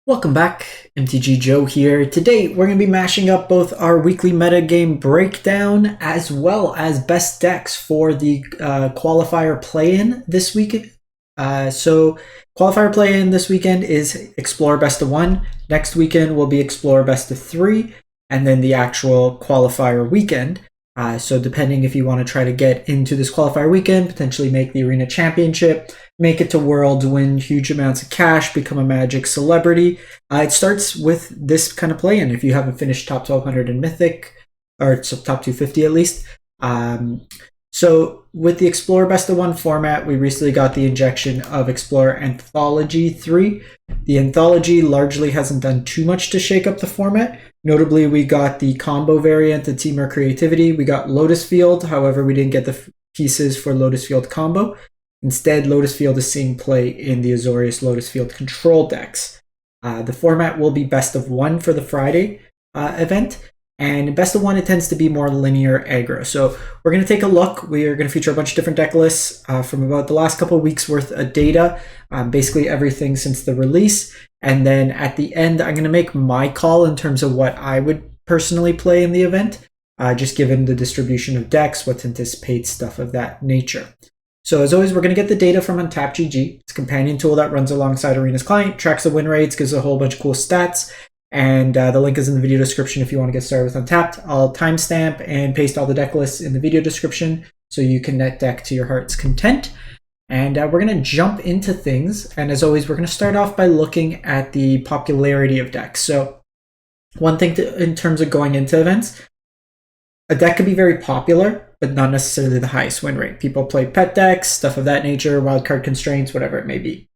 Welcome back, MTG Joe here. Today we're going to be mashing up both our weekly metagame breakdown as well as best decks for the qualifier play-in this week. So qualifier play-in this weekend is Explorer Best of 1. Next weekend will be Explorer Best of 3, and then the actual qualifier weekend. So depending if you want to try to get into this qualifier weekend, potentially make the Arena Championship, make it to Worlds, win huge amounts of cash, become a Magic celebrity. It starts with this kind of play-in if you haven't finished top 1200 in Mythic, or top 250 at least. So with the Explorer Best of 1 format, we recently got the injection of Explorer Anthology 3. The Anthology largely hasn't done too much to shake up the format. Notably, we got the combo variant of Temur Creativity. We got Lotus Field, however, we didn't get the pieces for Lotus Field combo. Instead, Lotus Field is seeing play in the Azorius Lotus Field control decks. The format will be best of 1 for the Friday event. And in best of 1, it tends to be more linear aggro. So we're going to take a look. We are going to feature a bunch of different deck lists from about the last couple of weeks worth of data, basically everything since the release. And then at the end, I'm going to make my call in terms of what I would personally play in the event, just given the distribution of decks, what to anticipate, stuff of that nature. So as always, we're going to get the data from UntapedGG. It's a companion tool that runs alongside Arena's client, tracks the win rates, gives a whole bunch of cool stats. And the link is in the video description if you want to get started with Untapped. I'll timestamp and paste all the deck lists in the video description so you can net deck to your heart's content. And we're going to jump into things. And as always, we're going to start off by looking at the popularity of decks. So one thing in terms of going into events, a deck could be very popular, but not necessarily the highest win rate. People play pet decks, stuff of that nature, wildcard constraints, whatever it may be.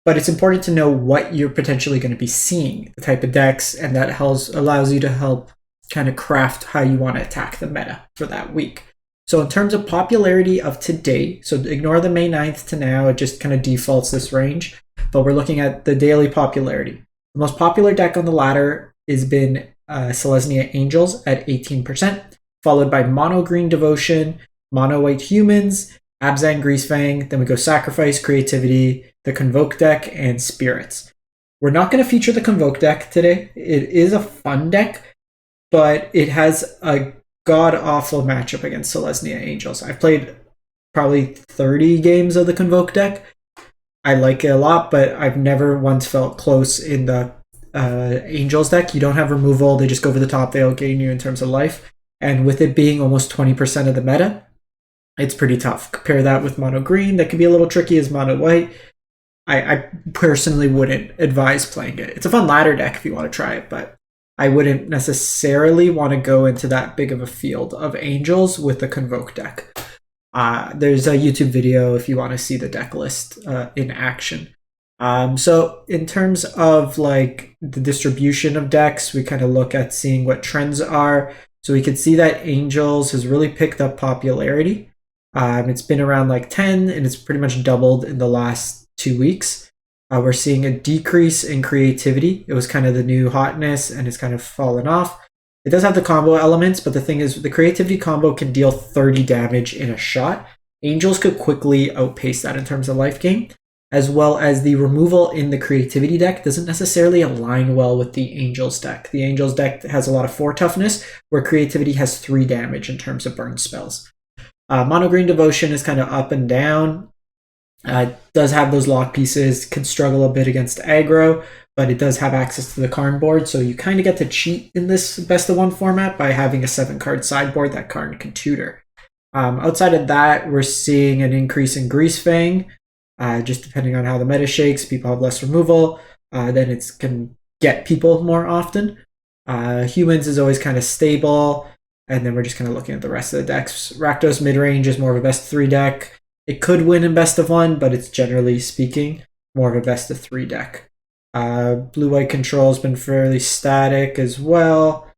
But it's important to know what you're potentially going to be seeing, the type of decks, and that allows you to help kind of craft how you want to attack the meta for that week. So in terms of popularity of today, so ignore the May 9th to now, it just kind of defaults this range, but we're looking at the daily popularity. The most popular deck on the ladder has been Selesnya Angels at 18%, followed by Mono Green Devotion, Mono White Humans, Abzan Greasefang, then we go Sacrifice, Creativity, the Convoke deck, and Spirits. We're not going to feature the Convoke deck today. It is a fun deck, but it has a god-awful matchup against Selesnya Angels. I've played probably 30 games of the Convoke deck. I like it a lot, but I've never once felt close in the Angels deck. You don't have removal. They just go over the top. They'll gain you in terms of life. And with it being almost 20% of the meta, it's pretty tough. Compare that with Mono Green. That can be a little tricky as Mono White. I personally wouldn't advise playing it. It's a fun ladder deck if you want to try it, but I wouldn't necessarily want to go into that big of a field of Angels with the Convoke deck. There's a YouTube video if you want to see the deck list in action. So in terms of like the distribution of decks, we kind of look at seeing what trends are. So we can see that Angels has really picked up popularity. It's been around like 10 and it's pretty much doubled in the last 2 weeks. We're seeing a decrease in Creativity. It was kind of the new hotness and it's kind of fallen off. It does have the combo elements, but the thing is the Creativity combo can deal 30 damage in a shot. Angels could quickly outpace that in terms of life gain, as well as the removal in the Creativity deck doesn't necessarily align well with the Angels deck. The Angels deck has a lot of 4 toughness, where Creativity has 3 damage in terms of burn spells. Mono Green Devotion is kind of up and down. Does have those lock pieces, can struggle a bit against aggro, but it does have access to the card board, so you kind of get to cheat in this best of 1 format by having a 7-card sideboard that Karn can tutor. Outside of that, we're seeing an increase in Greasefang, just depending on how the meta shakes. People have less removal, then it can get people more often. Humans is always kind of stable, and then we're just kind of looking at the rest of the decks. Rakdos Midrange is more of a best 3 deck. It could win in best of 1, but it's generally speaking more of a best of 3 deck. Blue-white control has been fairly static as well.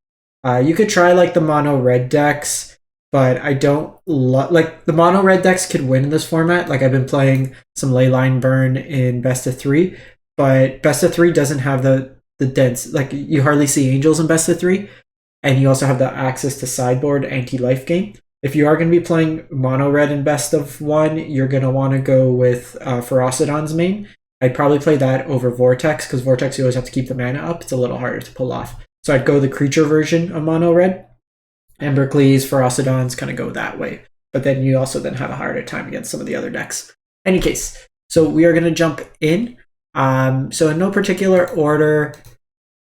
You could try like the mono red decks, but I don't like the mono red decks could win in this format. Like I've been playing some Leyline Burn in best of 3, but best of 3 doesn't have the dense, like you hardly see Angels in best of 3, and you also have the access to sideboard anti-life gain. If you are going to be playing mono red in best of 1, you're going to want to go with Ferocidon's main. I'd probably play that over Vortex, because Vortex you always have to keep the mana up. It's a little harder to pull off. So I'd go the creature version of mono red. Emberclease, Ferocidons kind of go that way. But then you also then have a harder time against some of the other decks. Any case, so we are going to jump in. So in no particular order,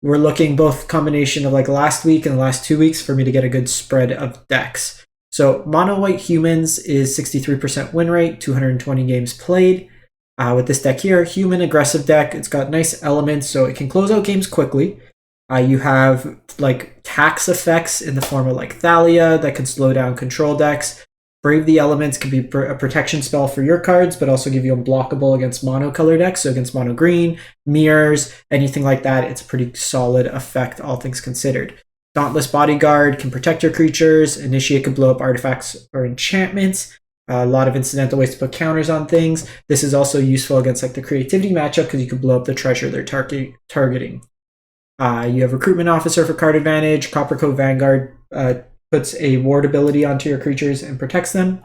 we're looking both combination of like last week and the last 2 weeks for me to get a good spread of decks. So mono white humans is 63% win rate, 220 games played. With this deck here, human aggressive deck, it's got nice elements, so it can close out games quickly. You have like tax effects in the form of like Thalia that can slow down control decks. Brave the Elements can be a protection spell for your cards, but also give you unblockable against monocolor decks, so against mono green, mirrors, anything like that. It's a pretty solid effect, all things considered. Dauntless Bodyguard can protect your creatures. Initiate can blow up artifacts or enchantments. A lot of incidental ways to put counters on things. This is also useful against like the creativity matchup because you can blow up the treasure they're targeting. You have Recruitment Officer for card advantage. Coppercoat Vanguard puts a ward ability onto your creatures and protects them.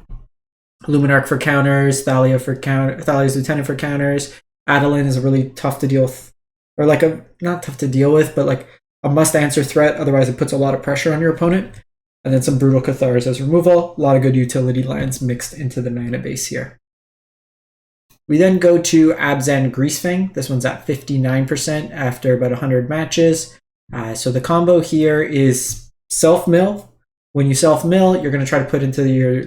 Luminarch for counters. Thalia's Lieutenant for counters. Adeline is a really tough to deal with, or like not tough to deal with, but like a must-answer threat. Otherwise, it puts a lot of pressure on your opponent. And then some Brutal Cathars as removal. A lot of good utility lands mixed into the mana base here. We then go to Abzan Greasefang. This one's at 59% after about 100 matches. So the combo here is self-mill. When you self-mill, you're going to try to put into your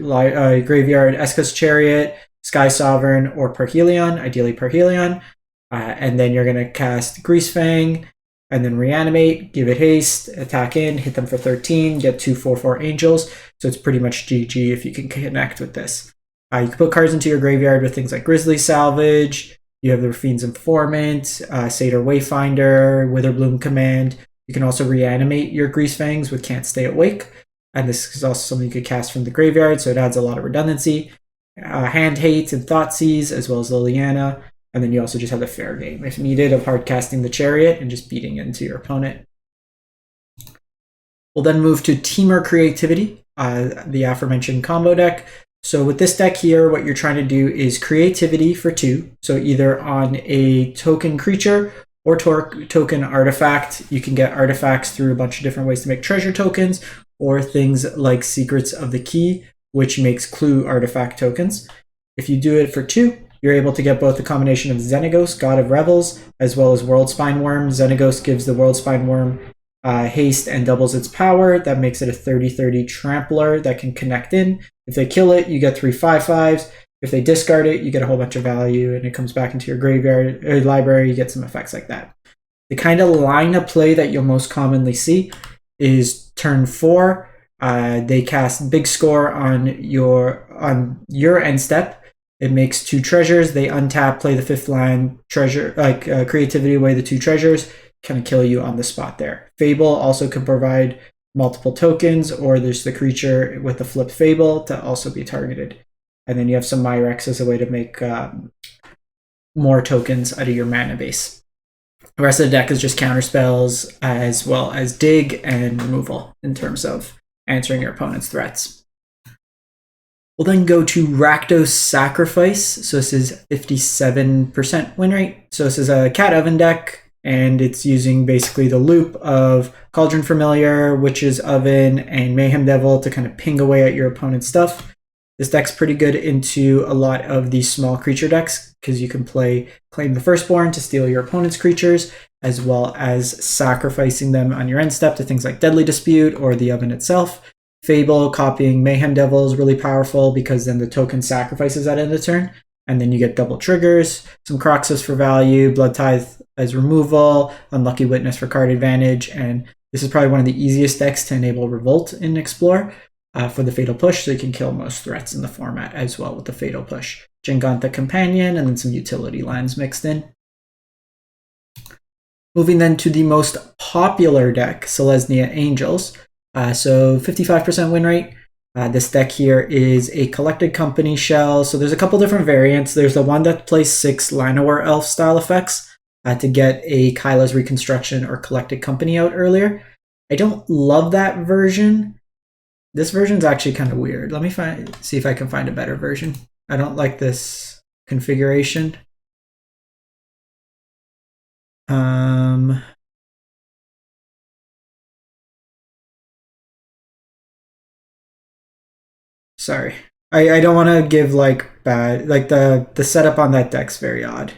graveyard Esca's Chariot, Sky Sovereign, or Parhelion, ideally Parhelion. And then you're going to cast Greasefang, and then reanimate, give it haste, attack in, hit them for 13, get 2 4/4 Angels. So it's pretty much GG if you can connect with this. You can put cards into your graveyard with things like Grizzly Salvage. You have the Fiend's Informant, Satyr Wayfinder, Witherbloom Command. You can also reanimate your Greasefangs with Can't Stay Awake. And this is also something you could cast from the graveyard, so it adds a lot of redundancy. Hand Hate and Thoughtseize, as well as Liliana. And then you also just have the fair game, if needed, of hard casting the Chariot and just beating into your opponent. We'll then move to Temur Creativity, the aforementioned combo deck. So with this deck here, what you're trying to do is Creativity for 2. So either on a token creature or token artifact. You can get artifacts through a bunch of different ways to make treasure tokens, or things like Secrets of the Key, which makes clue artifact tokens. If you do it for 2, you're able to get both a combination of Xenagos, God of Revels, as well as World Spine Worm. Xenagos gives the World Spine Worm haste and doubles its power. That makes it a 30/30 trampler that can connect in. If they kill it, you get 3 5/5s. If they discard it, you get a whole bunch of value, and it comes back into your graveyard or library. You get some effects like that. The kind of line of play that you'll most commonly see is turn 4. They cast Big Score on your end step. It makes 2 treasures. They untap, play the 5th land, treasure, Creativity away the 2 treasures, kind of kill you on the spot there. Fable also can provide multiple tokens, or there's the creature with the flip Fable to also be targeted. And then you have some Myrex as a way to make more tokens out of your mana base. The rest of the deck is just counter spells, as well as dig and removal in terms of answering your opponent's threats. We'll then go to Rakdos Sacrifice. So this is 57% win rate. So this is a Cat Oven deck, and it's using basically the loop of Cauldron Familiar, Witch's Oven, and Mayhem Devil to kind of ping away at your opponent's stuff. This deck's pretty good into a lot of these small creature decks, because you can play Claim the Firstborn to steal your opponent's creatures, as well as sacrificing them on your end step to things like Deadly Dispute or the Oven itself. Fable copying Mayhem Devil is really powerful, because then the token sacrifices at end of turn, and then you get double triggers. Some Croxus for value, Blood Tithe as removal, Unlucky Witness for card advantage, and this is probably one of the easiest decks to enable Revolt in Explore for the Fatal Push, so you can kill most threats in the format as well with the Fatal Push. Jengantha Companion, and then some utility lands mixed in. Moving then to the most popular deck, Selesnya Angels. So 55% win rate. This deck here is a Collected Company shell. So there's a couple different variants. There's the one that plays 6 Llanowar Elf style effects to get a Kyla's Reconstruction or Collected Company out earlier. I don't love that version. This version's actually kind of weird. Let me see if I can find a better version. I don't like this configuration. Sorry. I don't want to give like bad, like the setup on that deck's very odd.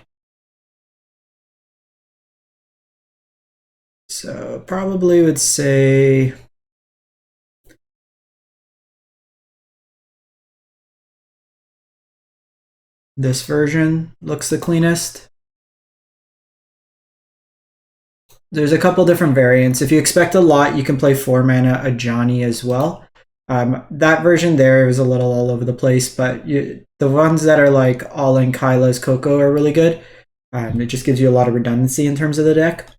So probably would say this version looks the cleanest. There's a couple different variants. If you expect a lot, you can play 4 mana Ajani as well. That version there was a little all over the place, but the ones that are like all in Kyla's Coco are really good. It just gives you a lot of redundancy in terms of the deck.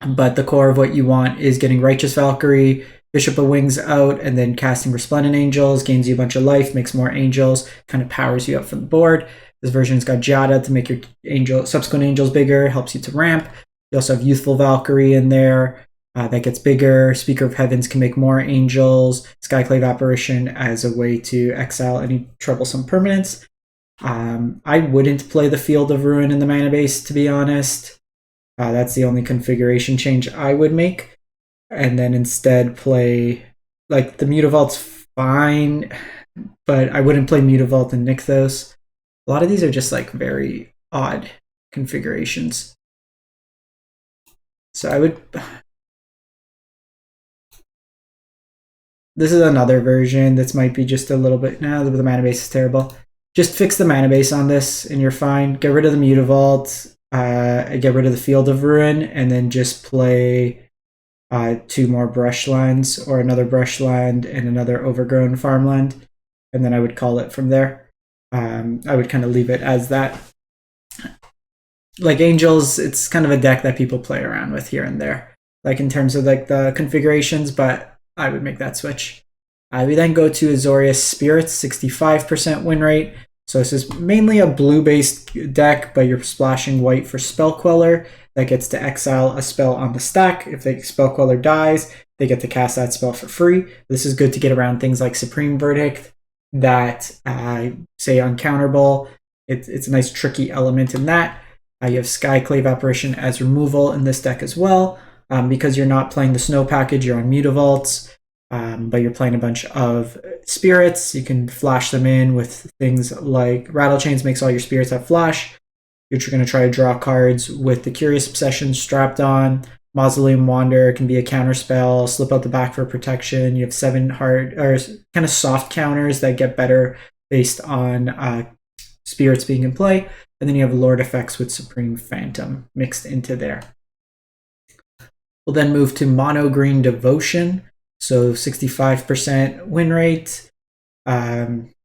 But the core of what you want is getting Righteous Valkyrie, Bishop of Wings out, and then casting Resplendent Angels, gains you a bunch of life, makes more angels, kind of powers you up from the board. This version's got Jada to make your subsequent angels bigger, helps you to ramp. You also have Youthful Valkyrie in there. That gets bigger. Speaker of Heavens can make more angels. Skyclave Apparition as a way to exile any troublesome permanents. I wouldn't play the Field of Ruin in the mana base, to be honest. That's the only configuration change I would make. And then instead play, like, the Mutavault's fine, but I wouldn't play Mutavault and Nykthos. A lot of these are just, like, very odd configurations. So I would... This is another version that might be just a little bit... No, the mana base is terrible. Just fix the mana base on this and you're fine. Get rid of the Mutavault, get rid of the Field of Ruin, and then just play 2 more brush lands, or another brush land and another overgrown farmland. And then I would call it from there. I would kind of leave it as that. Like Angels, it's kind of a deck that people play around with here and there, like in terms of like the configurations, but I would make that switch. We then go to Azorius Spirits, 65% win rate. So this is mainly a blue-based deck, but you're splashing white for Spell Queller. That gets to exile a spell on the stack. If the Spell Queller dies, they get to cast that spell for free. This is good to get around things like Supreme Verdict that say uncounterable. It's a nice tricky element in that. You have Skyclave Apparition as removal in this deck as well. Because you're not playing the Snow package, you're on Mutavaults, but you're playing a bunch of spirits. You can flash them in with things like Rattle Chains makes all your spirits have flash. You're going to try to draw cards with the Curious Obsession strapped on. Mausoleum Wander can be a counter spell. Slip out the back for protection. You have 7 hard or kind of soft counters that get better based on spirits being in play. And then you have Lord effects with Supreme Phantom mixed into there. We'll then move to Mono Green Devotion. So 65% win rate.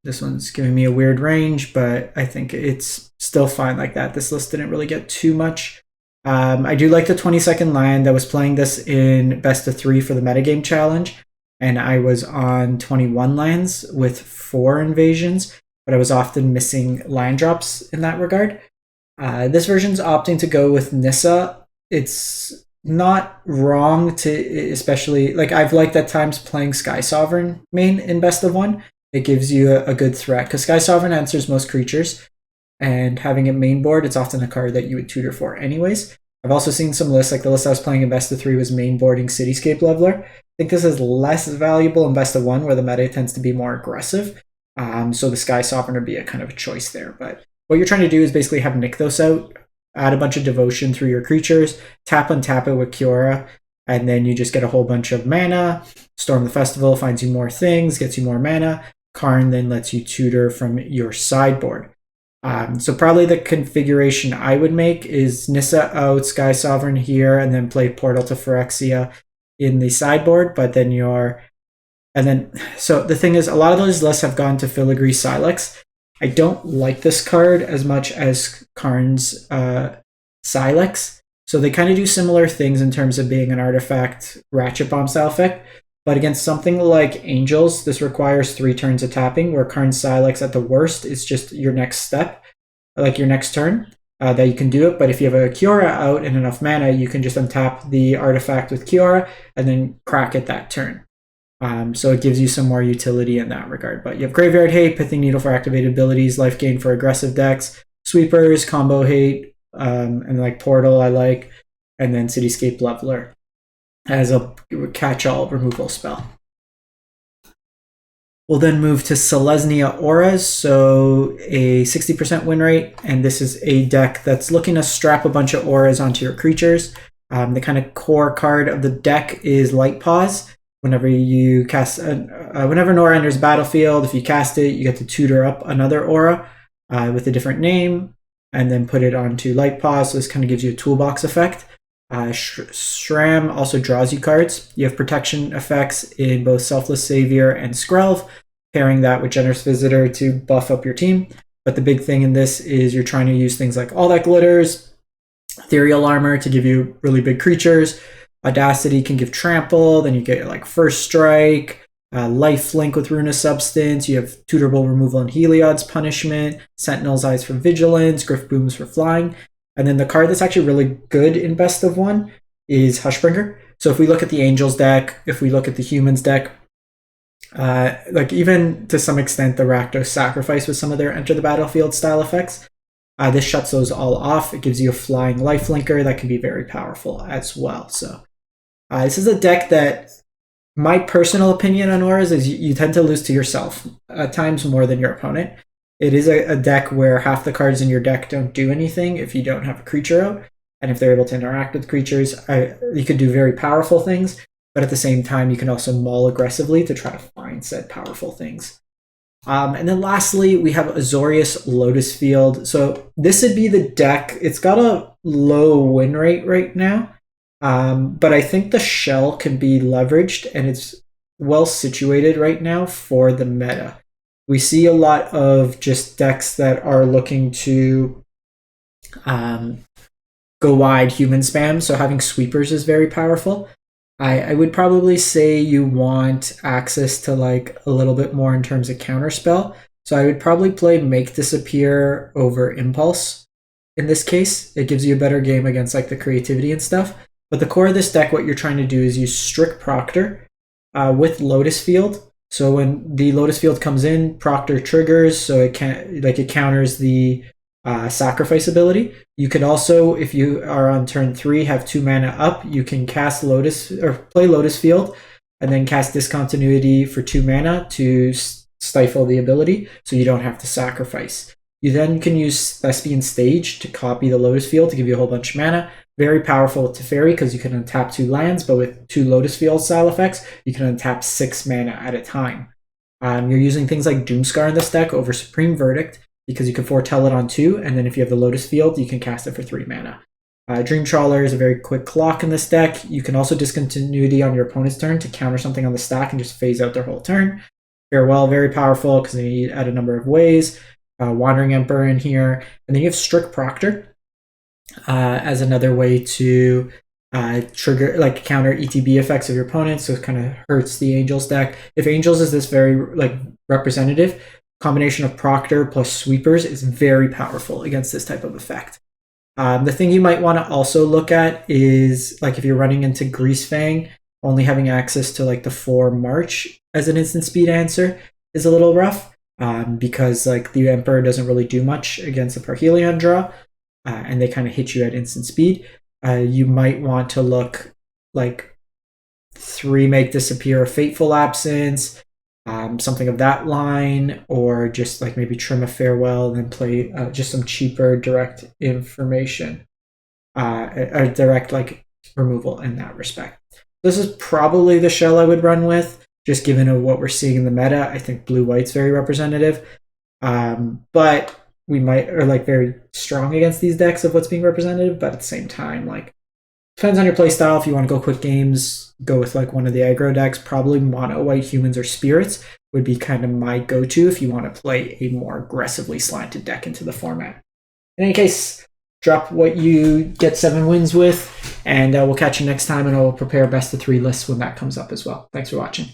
This one's giving me a weird range, but I think it's still fine like that. This list didn't really get too much. I do like the 20-second land. I was playing this in best of 3 for the metagame challenge, and I was on 21 lands with 4 invasions, but I was often missing land drops in that regard. This version's opting to go with Nissa. It's not wrong to, especially, like, I've liked at times playing Sky Sovereign main in best of 1. It gives you a good threat, because Sky Sovereign answers most creatures, and having it main board, it's often a card that you would tutor for anyways. I've also seen some lists, like the list I was playing in best of 3 was main boarding Cityscape Leveler. I think this is less valuable in best of 1, where the meta tends to be more aggressive. So the Sky Sovereign would be a kind of a choice there. But what you're trying to do is basically have Nykthos out, add a bunch of devotion through your creatures, tap untap it with Kiora, and then you just get a whole bunch of mana. Storm the Festival finds you more things, gets you more mana. Karn then lets you tutor from your sideboard. So probably the configuration I would make is Nissa out, Sky Sovereign here, and then play Portal to Phyrexia in the sideboard. But then so the thing is, a lot of those lists have gone to Filigree Silex. I don't like this card as much as Karn's Silex. So they kind of do similar things in terms of being an artifact Ratchet Bomb style effect. But against something like Angels, this requires 3 turns of tapping, where Karn's Silex at the worst is just your next step, like your next turn, that you can do it. But if you have a Kiora out and enough mana, you can just untap the artifact with Kiora and then crack it that turn. So it gives you some more utility in that regard. But you have Graveyard Hate, Pithing Needle for activated abilities, Life Gain for aggressive decks, Sweepers, Combo Hate, and like Portal I like. and then Cityscape Leveler as a catch-all removal spell. We'll then move to Selesnya Auras, so a 60% win rate, and this is a deck that's looking to strap a bunch of auras onto your creatures. The kind of core card of the deck is Light Pause. Whenever you cast, whenever an aura enters battlefield, if you cast it, you get to tutor up another aura with a different name, and then put it onto Light Pause. So this kind of gives you a toolbox effect. Shram also draws you cards. You have protection effects in both Selfless Savior and Skrelv, pairing that with Generous Visitor to buff up your team. But the big thing in this is you're trying to use things like All That Glitters, Ethereal Armor to give you really big creatures. Audacity can give Trample, then you get like First Strike, Lifelink with Runa Substance, you have Tutorable Removal and Heliod's Punishment, Sentinel's Eyes for Vigilance, Griff Booms for Flying. And then the card that's actually really good in Best of One is Hushbringer. So if we look at the Angels deck, if we look at the Humans deck, like even to some extent the Rakdos Sacrifice with some of their Enter the Battlefield style effects, this shuts those all off. It gives you a flying lifelinker that can be very powerful as well. So this is a deck that, my personal opinion on auras is you tend to lose to yourself at times more than your opponent. It is a deck where half the cards in your deck don't do anything if you don't have a creature out. And if they're able to interact with creatures, you could do very powerful things. But at the same time, you can also maul aggressively to try to find said powerful things. And then lastly, we have Azorius Lotus Field. So this would be the deck. It's got a low win rate right now. But I think the shell can be leveraged, and it's well situated right now for the meta. We see a lot of just decks that are looking to go wide human spam, so having sweepers is very powerful. I would probably say you want access to like a little bit more in terms of counterspell. So I would probably play Make Disappear over Impulse in this case. It gives you a better game against like the creativity and stuff. But the core of this deck, what you're trying to do is use Strict Proctor with Lotus Field. So when the Lotus Field comes in, Proctor triggers, so it counters the Sacrifice ability. You could also, if you are on turn 3, have 2 mana up, you can cast Lotus or play Lotus Field, and then cast Discontinuity for 2 mana to stifle the ability, so you don't have to sacrifice. You then can use Thespian Stage to copy the Lotus Field to give you a whole bunch of mana. Very powerful with Teferi because you can untap 2 lands, but with 2 Lotus Field style effects, you can untap 6 mana at a time. You're using things like Doomscar in this deck over Supreme Verdict because you can foretell it on 2, and then if you have the Lotus Field, you can cast it for 3 mana. Dream Trawler is a very quick clock in this deck. You can also Discontinuity on your opponent's turn to counter something on the stack and just phase out their whole turn. Farewell, very powerful because they eat at a number of ways. Wandering Emperor in here, and then you have Strict Proctor as another way to trigger, like counter ETB effects of your opponent, so it kind of hurts the Angels deck. If Angels is this very like representative, combination of Proctor plus Sweepers is very powerful against this type of effect. The thing you might want to also look at is like if you're running into Greasefang, only having access to like the 4 March as an instant speed answer is a little rough. Because like the Emperor doesn't really do much against the Parhelion draw, and they kind of hit you at instant speed. You might want to look like 3 Make Disappear a Fateful Absence, something of that line, or just like maybe trim a Farewell and then play just some cheaper direct information, or direct like removal in that respect. This is probably the shell I would run with. Just given what we're seeing in the meta, I think blue-white's very representative. But we might, or like very strong against these decks of what's being representative, but at the same time, like, depends on your playstyle. If you want to go quick games, go with like one of the aggro decks. Probably mono white Humans or Spirits would be kind of my go-to if you want to play a more aggressively slanted deck into the format. In any case, drop what you get 7 wins with, and we'll catch you next time, and I'll prepare best of 3 lists when that comes up as well. Thanks for watching.